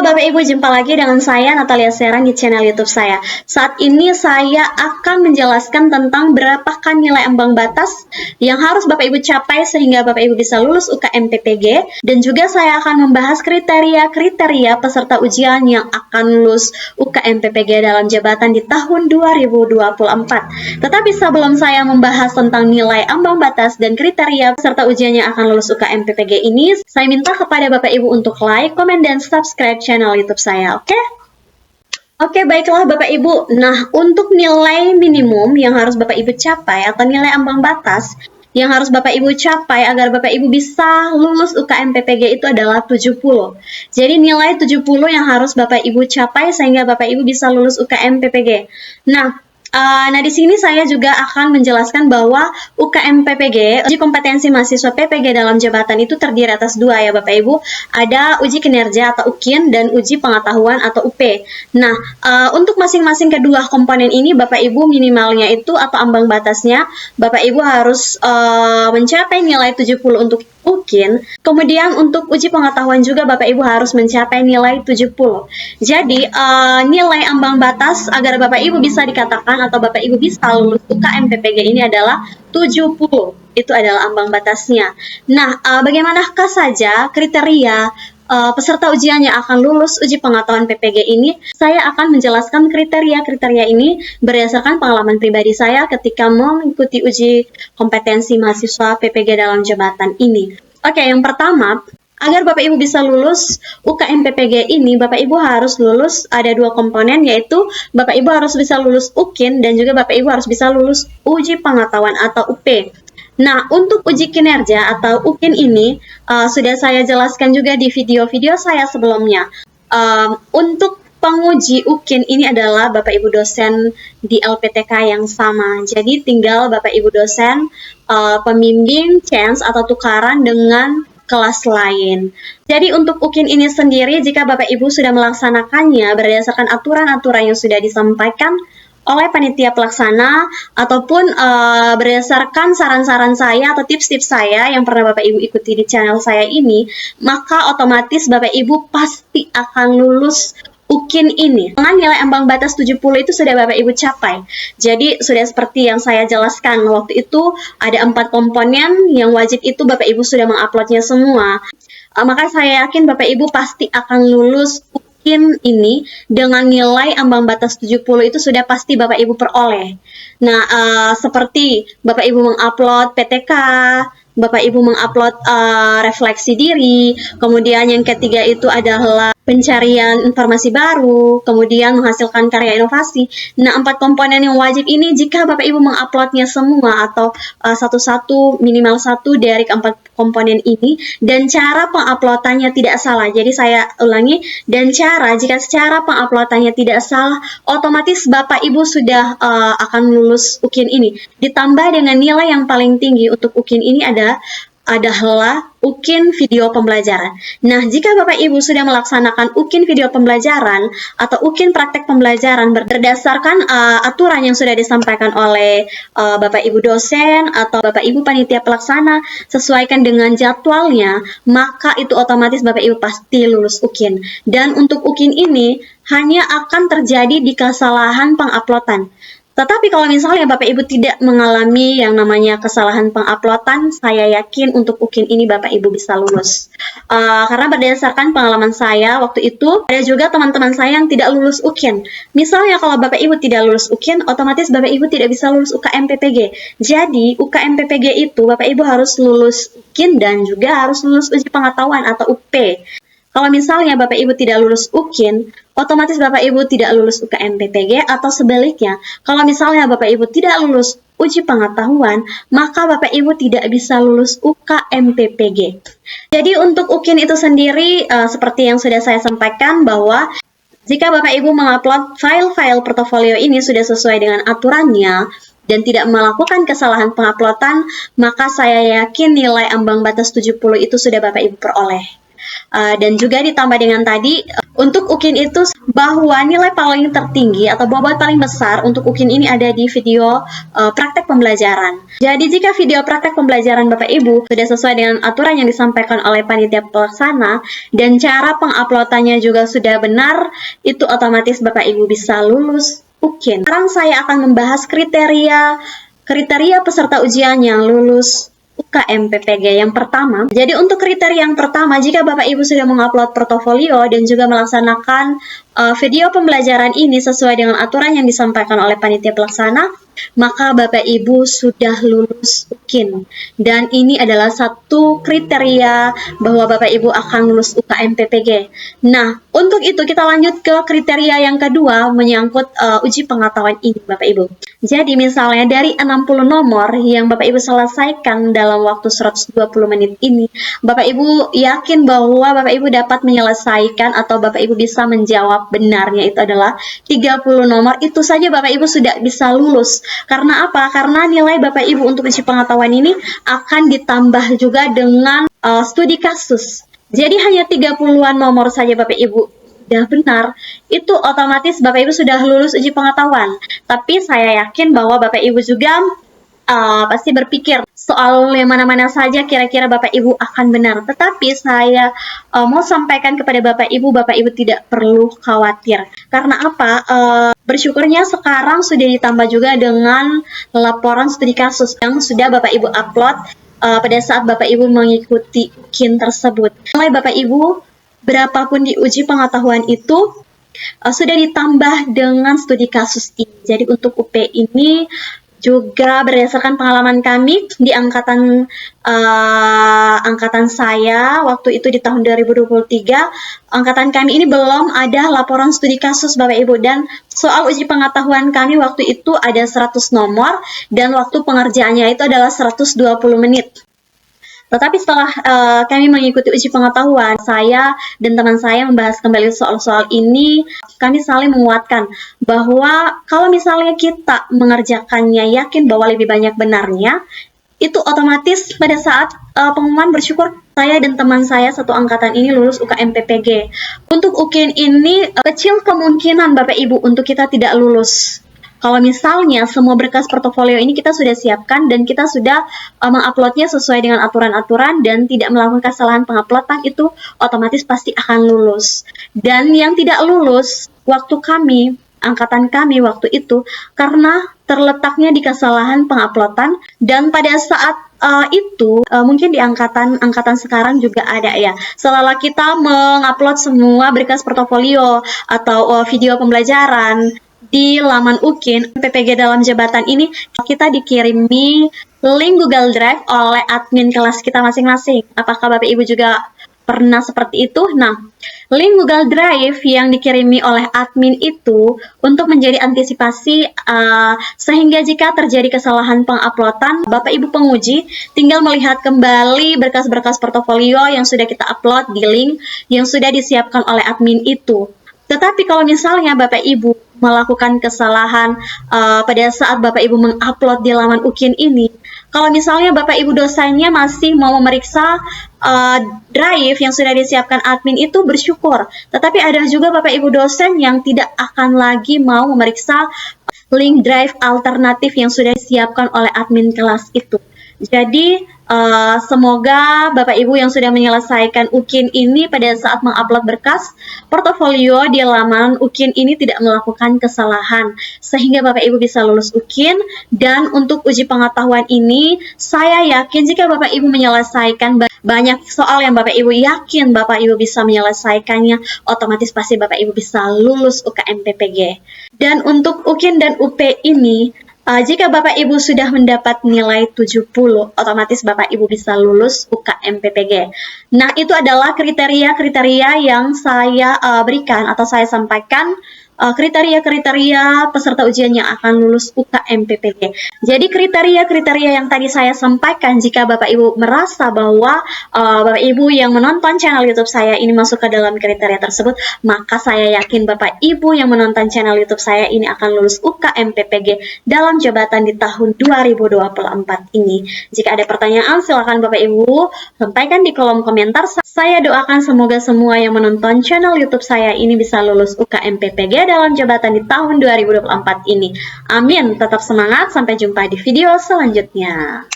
Bapak Ibu, jumpa lagi dengan saya Natalia Serang di channel YouTube saya. Saat ini saya akan menjelaskan tentang berapakah nilai ambang batas yang harus Bapak Ibu capai sehingga Bapak Ibu bisa lulus UKM PPG, dan juga saya akan membahas kriteria peserta ujian yang akan lulus UKM PPG dalam jabatan di tahun 2024. Tetapi sebelum saya membahas tentang nilai ambang batas dan kriteria peserta ujian yang akan lulus UKM PPG ini, saya minta kepada Bapak Ibu untuk like, komen, dan subscribe channel YouTube saya, oke? Oke, baiklah Bapak Ibu. Nah, untuk nilai minimum yang harus Bapak Ibu capai atau nilai ambang batas yang harus Bapak Ibu capai agar Bapak Ibu bisa lulus UKM PPG itu adalah 70. Jadi nilai 70 yang harus Bapak Ibu capai sehingga Bapak Ibu bisa lulus UKM PPG. Nah, di sini saya juga akan menjelaskan bahwa UKM PPG, uji kompetensi mahasiswa PPG dalam jabatan itu terdiri atas dua ya Bapak Ibu. Ada uji kinerja atau UKIN dan uji pengetahuan atau UP. Nah, untuk masing-masing kedua komponen ini Bapak Ibu minimalnya itu atau ambang batasnya Bapak Ibu harus mencapai nilai 70 untuk UKIN. Kemudian untuk uji pengetahuan juga Bapak Ibu harus mencapai nilai 70. Jadi nilai ambang batas agar Bapak Ibu bisa dikatakan atau Bapak Ibu bisa lulus UKM PPG ini adalah 70. Itu adalah ambang batasnya. Nah, bagaimanakah saja kriteria peserta ujian yang akan lulus uji pengetahuan PPG ini? Saya akan menjelaskan kriteria-kriteria ini berdasarkan pengalaman pribadi saya ketika mengikuti uji kompetensi mahasiswa PPG dalam jabatan ini. Oke, yang pertama, agar Bapak Ibu bisa lulus UKM PPG ini, Bapak Ibu harus lulus ada dua komponen, yaitu Bapak Ibu harus bisa lulus UKIN dan juga Bapak Ibu harus bisa lulus uji pengetahuan atau UP. Nah, untuk uji kinerja atau UKIN ini sudah saya jelaskan juga di video-video saya sebelumnya. Untuk penguji UKIN ini adalah Bapak Ibu dosen di LPTK yang sama. Jadi tinggal Bapak Ibu dosen pembimbing chance atau tukaran dengan kelas lain. Jadi untuk UKIN ini sendiri, jika Bapak Ibu sudah melaksanakannya berdasarkan aturan-aturan yang sudah disampaikan oleh panitia pelaksana ataupun berdasarkan saran-saran saya atau tips-tips saya yang pernah Bapak Ibu ikuti di channel saya ini, maka otomatis Bapak Ibu pasti akan lulus UKIN ini. Dengan nilai ambang batas 70 itu sudah Bapak Ibu capai. Jadi sudah seperti yang saya jelaskan waktu itu, ada 4 komponen yang wajib itu Bapak Ibu sudah menguploadnya semua. Maka saya yakin Bapak Ibu pasti akan lulus UKIN ini dengan nilai ambang batas 70 itu sudah pasti Bapak Ibu peroleh. Nah, seperti Bapak Ibu mengupload PTK, Bapak Ibu mengupload refleksi diri, kemudian yang ketiga itu adalah pencarian informasi baru, kemudian menghasilkan karya inovasi. Nah, 4 komponen yang wajib ini jika Bapak Ibu menguploadnya semua atau satu-satu minimal satu dari keempat komponen ini, dan cara penguploadannya tidak salah. Jadi saya ulangi, dan jika cara penguploadannya tidak salah, otomatis Bapak Ibu sudah akan lulus UKIN ini. Ditambah dengan nilai yang paling tinggi untuk UKIN ini adalah UKIN video pembelajaran. Nah, jika Bapak Ibu sudah melaksanakan UKIN video pembelajaran atau UKIN praktek pembelajaran berdasarkan aturan yang sudah disampaikan oleh Bapak Ibu dosen atau Bapak Ibu panitia pelaksana, sesuaikan dengan jadwalnya, maka itu otomatis Bapak Ibu pasti lulus UKIN. Dan untuk UKIN ini hanya akan terjadi di kesalahan penguploadan. Tetapi kalau misalnya Bapak Ibu tidak mengalami yang namanya kesalahan penguploadan, saya yakin untuk UKIN ini Bapak Ibu bisa lulus. Karena berdasarkan pengalaman saya waktu itu, ada juga teman-teman saya yang tidak lulus UKIN. Misalnya kalau Bapak Ibu tidak lulus UKIN, otomatis Bapak Ibu tidak bisa lulus UKM PPG. Jadi UKM PPG itu Bapak Ibu harus lulus UKIN dan juga harus lulus uji pengetahuan atau UP. Kalau misalnya Bapak Ibu tidak lulus UKIN, otomatis Bapak Ibu tidak lulus UKM PPG, atau sebaliknya, kalau misalnya Bapak Ibu tidak lulus uji pengetahuan, maka Bapak Ibu tidak bisa lulus UKM PPG. Jadi untuk UKIN itu sendiri, seperti yang sudah saya sampaikan bahwa jika Bapak Ibu mengupload file-file portofolio ini sudah sesuai dengan aturannya, dan tidak melakukan kesalahan penguploadan, maka saya yakin nilai ambang batas 70 itu sudah Bapak Ibu peroleh. Dan juga ditambah dengan tadi, untuk UKIN itu bahwa nilai paling tertinggi atau bobot paling besar untuk UKIN ini ada di video praktek pembelajaran. Jadi jika video praktek pembelajaran Bapak Ibu sudah sesuai dengan aturan yang disampaikan oleh panitia pelaksana dan cara penguploadannya juga sudah benar, itu otomatis Bapak Ibu bisa lulus UKIN. Sekarang saya akan membahas kriteria peserta ujian yang lulus UKM PPG yang pertama. Jadi untuk kriteria yang pertama, jika Bapak Ibu sudah mengupload portofolio dan juga melaksanakan video pembelajaran ini sesuai dengan aturan yang disampaikan oleh panitia pelaksana, maka Bapak Ibu sudah lulus UKIN. Dan ini adalah satu kriteria bahwa Bapak Ibu akan lulus UKM PPG. Nah, untuk itu kita lanjut ke kriteria yang kedua menyangkut uji pengetahuan ini Bapak Ibu. Jadi misalnya dari 60 nomor yang Bapak Ibu selesaikan dalam waktu 120 menit ini, Bapak Ibu yakin bahwa Bapak Ibu dapat menyelesaikan atau Bapak Ibu bisa menjawab benarnya itu adalah 30 nomor, itu saja Bapak Ibu sudah bisa lulus. Karena apa? Karena nilai Bapak Ibu untuk uji pengetahuan ini akan ditambah juga dengan studi kasus. Jadi hanya 30-an nomor saja Bapak Ibu sudah benar, itu otomatis Bapak Ibu sudah lulus uji pengetahuan. Tapi saya yakin bahwa Bapak Ibu juga pasti berpikir soal yang mana-mana saja kira-kira Bapak Ibu akan benar. Tetapi saya mau sampaikan kepada Bapak Ibu tidak perlu khawatir. Karena apa? Bersyukurnya sekarang sudah ditambah juga dengan laporan studi kasus yang sudah Bapak Ibu upload pada saat Bapak Ibu mengikuti UKIN tersebut. Nilai Bapak Ibu berapapun di uji pengetahuan itu sudah ditambah dengan studi kasus ini. Jadi untuk UP ini juga berdasarkan pengalaman kami di angkatan saya waktu itu di tahun 2023, angkatan kami ini belum ada laporan studi kasus Bapak Ibu, dan soal uji pengetahuan kami waktu itu ada 100 nomor dan waktu pengerjaannya itu adalah 120 menit. Tetapi setelah kami mengikuti uji pengetahuan, saya dan teman saya membahas kembali soal-soal ini, kami saling menguatkan bahwa kalau misalnya kita mengerjakannya yakin bahwa lebih banyak benarnya, itu otomatis pada saat pengumuman bersyukur saya dan teman saya satu angkatan ini lulus UKM PPG. Untuk UKIN ini kecil kemungkinan Bapak Ibu untuk kita tidak lulus. Kalau misalnya semua berkas portofolio ini kita sudah siapkan dan kita sudah menguploadnya sesuai dengan aturan-aturan dan tidak melakukan kesalahan penguploadan, itu otomatis pasti akan lulus. Dan yang tidak lulus waktu angkatan kami waktu itu karena terletaknya di kesalahan penguploadan, dan pada saat itu mungkin di angkatan sekarang juga ada ya. Setelah kita mengupload semua berkas portofolio atau video pembelajaran di laman UKIN PPG dalam jabatan ini, kita dikirimi link Google Drive oleh admin kelas kita masing-masing. Apakah Bapak Ibu juga pernah seperti itu? Nah, link Google Drive yang dikirimi oleh admin itu untuk menjadi antisipasi sehingga jika terjadi kesalahan penguploadan, Bapak Ibu penguji tinggal melihat kembali berkas-berkas portofolio yang sudah kita upload di link yang sudah disiapkan oleh admin itu. Tetapi kalau misalnya Bapak Ibu melakukan kesalahan pada saat Bapak Ibu mengupload di laman UKIN ini, kalau misalnya Bapak Ibu dosennya masih mau memeriksa drive yang sudah disiapkan admin, itu bersyukur. Tetapi ada juga Bapak Ibu dosen yang tidak akan lagi mau memeriksa link drive alternatif yang sudah disiapkan oleh admin kelas itu. Jadi semoga Bapak Ibu yang sudah menyelesaikan UKIN ini pada saat mengupload berkas portofolio di laman UKIN ini tidak melakukan kesalahan sehingga Bapak Ibu bisa lulus UKIN. Dan untuk uji pengetahuan ini saya yakin jika Bapak Ibu menyelesaikan banyak soal yang Bapak Ibu yakin Bapak Ibu bisa menyelesaikannya, otomatis pasti Bapak Ibu bisa lulus UKM PPG. Dan untuk UKIN dan UP ini, jika Bapak Ibu sudah mendapat nilai 70, otomatis Bapak Ibu bisa lulus UKM PPG. Nah, itu adalah kriteria-kriteria yang saya berikan atau saya sampaikan kriteria-kriteria peserta ujian yang akan lulus UKM-PPG. Jadi kriteria-kriteria yang tadi saya sampaikan, jika Bapak Ibu merasa bahwa Bapak Ibu yang menonton channel YouTube saya ini masuk ke dalam kriteria tersebut, maka saya yakin Bapak Ibu yang menonton channel YouTube saya ini akan lulus UKM-PPG dalam jabatan di tahun 2024 ini. Jika ada pertanyaan, silakan Bapak Ibu sampaikan di kolom komentar. Saya doakan semoga semua yang menonton channel YouTube saya ini bisa lulus UKM-PPG dalam jabatan di tahun 2024 ini. Amin. Tetap semangat. Sampai jumpa di video selanjutnya.